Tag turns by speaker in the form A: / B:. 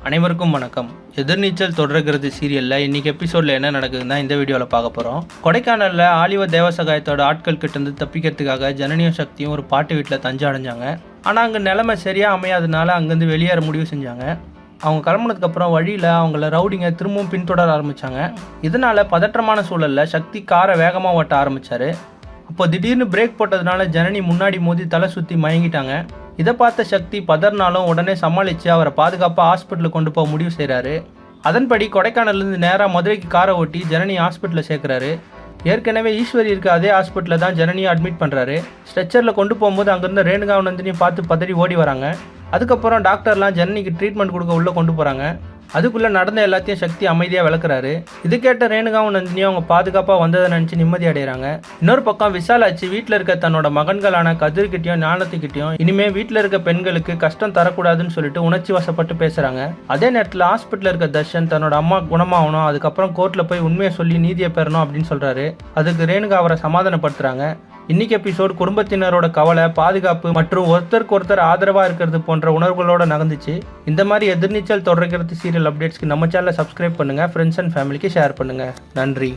A: அனைவருக்கும் வணக்கம். எதிர்நீச்சல் தொடர்கிறது சீரியலில் இன்றைக்கி எபிசோடில் என்ன நடக்குதுன்னா இந்த வீடியோவில் பார்க்க போகிறோம். கொடைக்கானலில் ஆலிவ தேவசகாயத்தோட ஆட்கள் கிட்டேருந்து தப்பிக்கிறதுக்காக ஜனனியும் சக்தியும் ஒரு பாட்டு வீட்டில் தஞ்சம் அடைஞ்சாங்க. ஆனால் அங்கே நிலைமை சரியாக அமையாதனால அங்கேருந்து வெளியேற முடிவு செஞ்சாங்க. அவங்க கிளம்புனதுக்கப்புறம் வழியில் அவங்கள ரவுடிங்க திரும்பவும் பின்தொடர ஆரம்பித்தாங்க. இதனால் பதற்றமான சூழலில் சக்தி காரை வேகமாக ஓட்ட ஆரம்பித்தார். அப்போ திடீர்னு பிரேக் போட்டதுனால ஜனனி முன்னாடி மோதி தலை சுற்றி மயங்கிட்டாங்க. இதை பார்த்த சக்தி பதறினாலும் உடனே சமாளித்து அவரை பாதுகாப்பாக ஹாஸ்பிட்டலுக்கு கொண்டு போக முடிவு செய்கிறாரு. அதன்படி கொடைக்கானல்லேருந்து நேராக மதுரைக்கு காரை ஓட்டி ஜனனி ஹாஸ்பிட்டலில் சேர்க்குறாரு. ஏற்கனவே ஈஸ்வரி இருக்க அதே ஹாஸ்பிட்டலில் தான் ஜனனியை அட்மிட் பண்ணுறாரு. ஸ்ட்ரெச்சரில் கொண்டு போகும்போது அங்கேருந்து ரேணுகா நந்தினியும் பார்த்து பதறி ஓடி வராங்க. அதுக்கப்புறம் டாக்டர்லாம் ஜனனிக்கு ட்ரீட்மெண்ட் கொடுக்க உள்ளே கொண்டு போகிறாங்க. அதுக்குள்ளே நடந்த எல்லாத்தையும் சக்தி அமைதியாக விளக்குறாரு. இது கேட்ட ரேணுகாவும் நந்தினியும் அவங்க பாதுகாப்பாக வந்ததை நினச்சி நிம்மதி அடைகிறாங்க. இன்னொரு பக்கம் விசாலாச்சு வீட்டில் இருக்க தன்னோட மகன்களான கதிர்கிட்டையும் ஞானத்துக்கிட்டையும் இனிமேல் வீட்டில் இருக்க பெண்களுக்கு கஷ்டம் தரக்கூடாதுன்னு சொல்லிட்டு உணர்ச்சி வசப்பட்டு பேசுகிறாங்க. அதே நேரத்தில் ஹாஸ்பிட்டலில் இருக்க தர்ஷன் தன்னோட அம்மா குணமாகணும், அதுக்கப்புறம் கோர்ட்டில் போய் உண்மையை சொல்லி நீதியை பெறணும் அப்படின்னு சொல்கிறாரு. அதுக்கு ரேணுகா அவரை சமாதானப்படுத்துகிறாங்க. இன்னைக்கு எபிசோடு குடும்பத்தினரோட கவலை, பாதுகாப்பு மற்றும் ஒருத்தருக்கு ஒருத்தர் ஆதரவாக இருக்கிறது போன்ற உணர்வுகளோட நகர்ந்துச்சு. இந்த மாதிரி எதிர்நீச்சல் தொடர்கிறது சீரியல் அப்டேட்ஸ்க்கு நம்ம சேனலை சப்ஸ்கிரைப் பண்ணுங்கள், ஃப்ரெண்ட்ஸ் அண்ட் ஃபேமிலிக்கு ஷேர் பண்ணுங்கள். நன்றி.